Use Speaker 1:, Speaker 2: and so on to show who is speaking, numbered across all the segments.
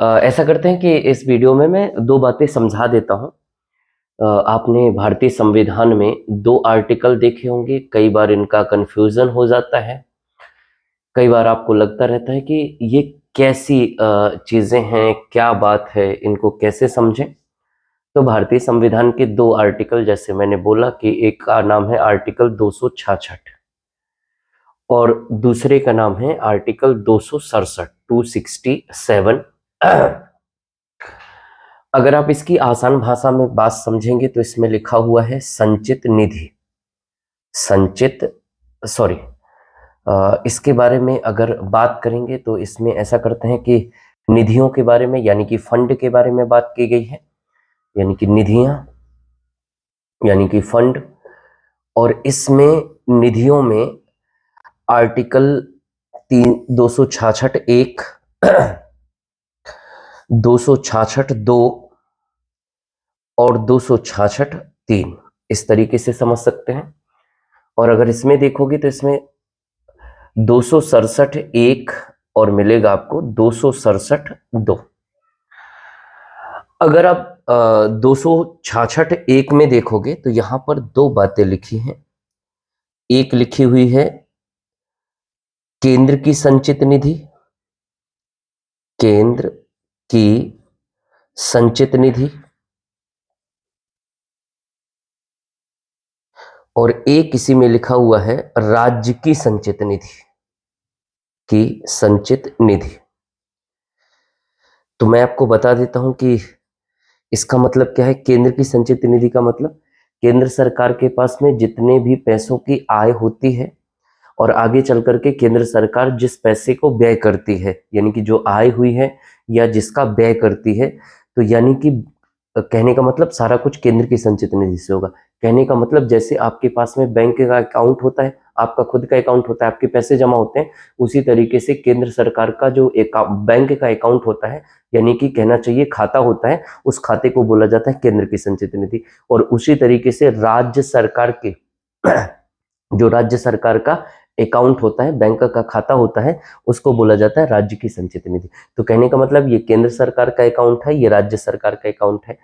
Speaker 1: ऐसा करते हैं कि इस वीडियो में मैं दो बातें समझा देता हूँ। आपने भारतीय संविधान में दो आर्टिकल देखे होंगे, कई बार इनका कंफ्यूजन हो जाता है, कई बार आपको लगता रहता है कि ये कैसी चीजें हैं, क्या बात है, इनको कैसे समझें। तो भारतीय संविधान के दो आर्टिकल, जैसे मैंने बोला कि एक का नाम है आर्टिकल 266 और दूसरे का नाम है आर्टिकल 267 अगर आप इसकी आसान भाषा में बात समझेंगे तो इसमें लिखा हुआ है संचित निधि, इसके बारे में अगर बात करेंगे तो इसमें ऐसा करते हैं कि निधियों के बारे में, यानी कि फंड के बारे में बात की गई है, यानी कि निधियां, यानी कि फंड। और इसमें निधियों में आर्टिकल 266(1) 266(2) और 266(3) इस तरीके से समझ सकते हैं। और अगर इसमें देखोगे तो इसमें 267(1) और मिलेगा आपको 267(2). अगर आप 266(1) में देखोगे तो यहां पर दो बातें लिखी हैं। एक लिखी हुई है केंद्र की संचित निधि, केंद्र की संचित निधि, और एक इसी में लिखा हुआ है राज्य की संचित निधि, की संचित निधि। तो मैं आपको बता देता हूं कि इसका मतलब क्या है। केंद्र की संचित निधि का मतलब केंद्र सरकार के पास में जितने भी पैसों की आय होती है और आगे चल करके केंद्र सरकार जिस पैसे को व्यय करती है, यानी कि जो आय हुई है या जिसका व्यय करती है, तो यानी कि कहने का मतलब सारा कुछ केंद्र की संचित निधि से होगा। कहने का मतलब जैसे आपके पास में बैंक का अकाउंट होता है, आपका खुद का अकाउंट होता है, आपके पैसे जमा होते हैं, उसी तरीके से केंद्र सरकार का जो बैंक का अकाउंट होता है, यानी कि कहना चाहिए खाता होता है, उस खाते को बोला जाता है केंद्र की संचित निधि। और उसी तरीके से राज्य सरकार के जो राज्य सरकार का अकाउंट होता है, बैंक का खाता होता है, उसको बोला जाता है राज्य की संचित निधि। तो कहने का मतलब ये केंद्र सरकार का अकाउंट है, ये राज्य सरकार का अकाउंट है।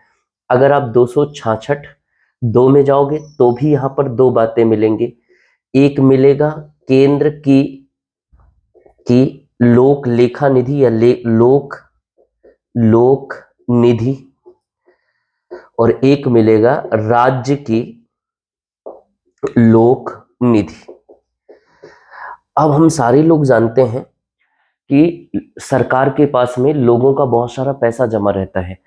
Speaker 1: अगर आप 266(2) में जाओगे तो भी यहां पर दो बातें मिलेंगी। एक मिलेगा केंद्र की लोक लेखा निधि या लोक निधि, और एक मिलेगा राज्य की लोक निधि। अब हम सारे लोग जानते हैं कि सरकार के पास में लोगों का बहुत सारा पैसा जमा रहता है।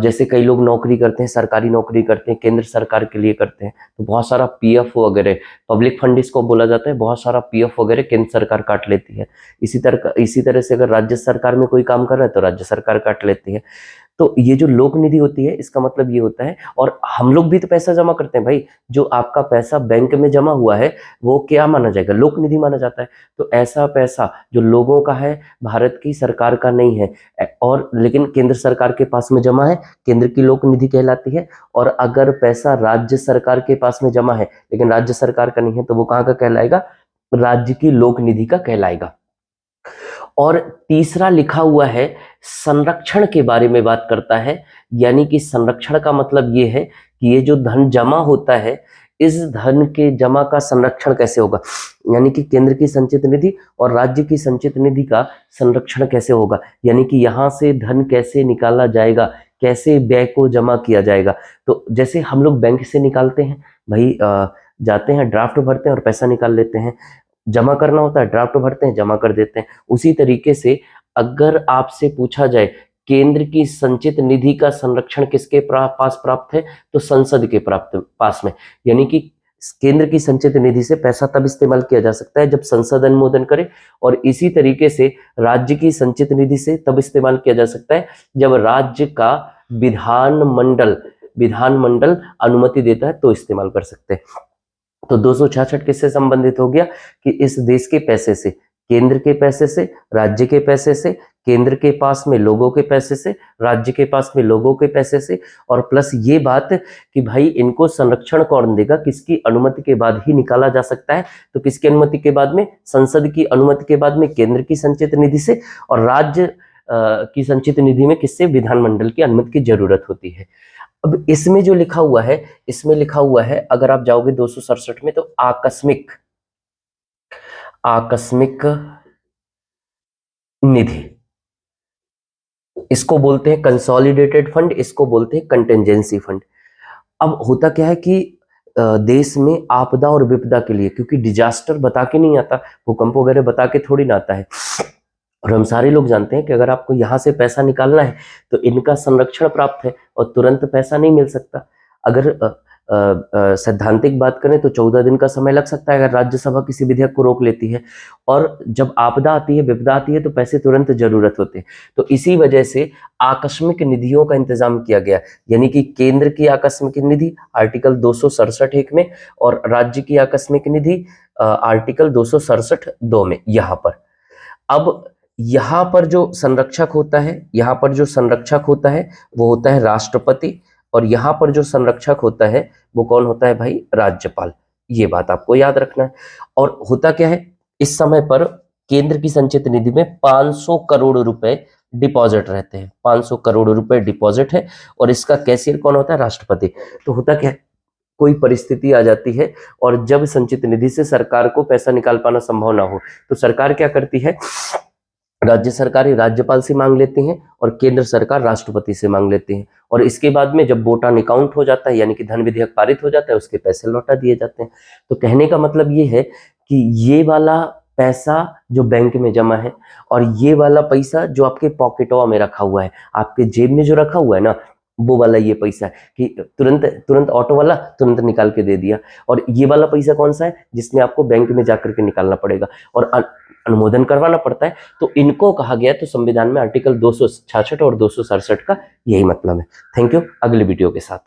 Speaker 1: जैसे कई लोग नौकरी करते हैं, सरकारी नौकरी करते हैं, केंद्र सरकार के लिए करते हैं, तो बहुत सारा पीएफ वगैरह, पब्लिक फंड इसको बोला जाता है, बहुत सारा पीएफ वगैरह केंद्र सरकार काट लेती है। इसी तरह से अगर राज्य सरकार में कोई काम कर रहा है तो राज्य सरकार काट लेती है। तो ये जो लोक निधि होती है, इसका मतलब ये होता है, और हम लोग भी तो पैसा जमा करते हैं भाई, जो आपका पैसा बैंक में जमा हुआ है वो क्या माना जाएगा, लोक निधि माना जाता है। तो ऐसा पैसा जो लोगों का है, भारत की सरकार का नहीं है, और लेकिन केंद्र सरकार के पास में जमा है, केंद्र की लोक निधि कहलाती है। और अगर पैसा राज्य सरकार के पास में जमा है लेकिन राज्य सरकार का नहीं है, तो वो कहाँ का कहलाएगा, राज्य की लोक निधि का कहलाएगा। और तीसरा लिखा हुआ है संरक्षण के बारे में बात करता है, यानी कि संरक्षण का मतलब ये है कि ये जो धन जमा होता है, इस धन के जमा का संरक्षण कैसे होगा, यानी कि केंद्र की संचित निधि और राज्य की संचित निधि का संरक्षण कैसे होगा, यानी कि यहाँ से धन कैसे निकाला जाएगा, कैसे व्यय को जमा किया जाएगा। तो जैसे हम लोग बैंक से निकालते हैं भाई, जाते हैं ड्राफ्ट भरते हैं और पैसा निकाल लेते हैं, जमा करना होता है ड्राफ्ट भरते हैं, जमा कर देते हैं। उसी तरीके से अगर आपसे पूछा जाए केंद्र की संचित निधि का संरक्षण किसके पास प्राप्त है, तो संसद के पास में, यानी कि केंद्र की संचित निधि से पैसा तब इस्तेमाल किया जा सकता है जब संसद अनुमोदन करे, और इसी तरीके से राज्य की संचित निधि से तब इस्तेमाल किया जा सकता है जब राज्य का विधानमंडल अनुमति देता है, तो इस्तेमाल कर सकते हैं। तो 266 किससे संबंधित हो गया कि इस देश के पैसे से, केंद्र के पैसे से, राज्य के पैसे से, केंद्र के पास में लोगों के पैसे से, राज्य के पास में लोगों के पैसे से, और प्लस ये बात कि भाई इनको संरक्षण कौन देगा, किसकी अनुमति के बाद ही निकाला जा सकता है, तो किसकी अनुमति के बाद में, संसद की अनुमति के बाद में केंद्र की संचित निधि से, और राज्य की संचित निधि में किससे, विधानमंडल की अनुमति की जरूरत होती है। अब इसमें जो लिखा हुआ है, इसमें लिखा हुआ है, अगर आप जाओगे 267 में, तो आकस्मिक निधि, इसको बोलते हैं कंसोलिडेटेड फंड, इसको बोलते हैं कंटेंजेंसी फंड। अब होता क्या है कि देश में आपदा और विपदा के लिए, क्योंकि डिजास्टर बता के नहीं आता, भूकंप वगैरह बता के थोड़ी ना आता है, और हम सारे लोग जानते हैं कि अगर आपको यहाँ से पैसा निकालना है तो इनका संरक्षण प्राप्त है और तुरंत पैसा नहीं मिल सकता। अगर सैद्धांतिक बात करें तो 14 दिन का समय लग सकता है अगर राज्यसभा किसी विधेयक को रोक लेती है, और जब आपदा आती है, विपदा आती है, तो पैसे तुरंत जरूरत होते हैं। तो इसी वजह से आकस्मिक निधियों का इंतजाम किया गया, यानी कि केंद्र की आकस्मिक निधि आर्टिकल 267(1) में, और राज्य की आकस्मिक निधि आर्टिकल 267(2) में। यहाँ पर अब यहाँ पर जो संरक्षक होता है, यहाँ पर जो संरक्षक होता है वो होता है राष्ट्रपति, और यहाँ पर जो संरक्षक होता है वो कौन होता है भाई, राज्यपाल। ये बात आपको याद रखना है। और होता क्या है, इस समय पर केंद्र की संचित निधि में 500 करोड़ रुपए डिपॉजिट रहते हैं, 500 करोड़ रुपए डिपॉजिट है, और इसका कैशियर कौन होता है, राष्ट्रपति। तो होता क्या है, कोई परिस्थिति आ जाती है और जब संचित निधि से सरकार को पैसा निकाल पाना संभव ना हो, तो सरकार क्या करती है, राज्य सरकारें राज्यपाल से मांग लेती हैं और केंद्र सरकार राष्ट्रपति से मांग लेती है, और इसके बाद में जब वोट ऑन अकाउंट हो जाता है, यानी कि धन विधेयक पारित हो जाता है, उसके पैसे लौटा दिए जाते हैं। तो कहने का मतलब ये है कि ये वाला पैसा जो बैंक में जमा है और ये वाला पैसा जो आपके पॉकेटवा में रखा हुआ है, आपके जेब में जो रखा हुआ है ना, वो वाला ये पैसा है कि तुरंत ऑटो वाला तुरंत निकाल के दे दिया। और ये वाला पैसा कौन सा है, जिसमें आपको बैंक में जाकर के निकालना पड़ेगा और अनुमोदन करवाना पड़ता है। तो इनको कहा गया है, तो संविधान में आर्टिकल 266 और 267 का यही मतलब है। थैंक यू, अगले वीडियो के साथ।